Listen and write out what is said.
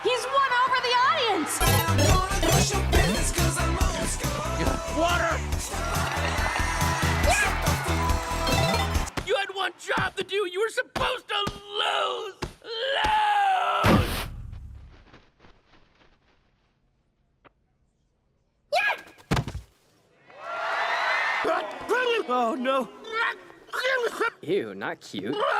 He's won over the audience! Water! You had one job to do. You were supposed to lose! Lose! Oh, no. Ew, not cute.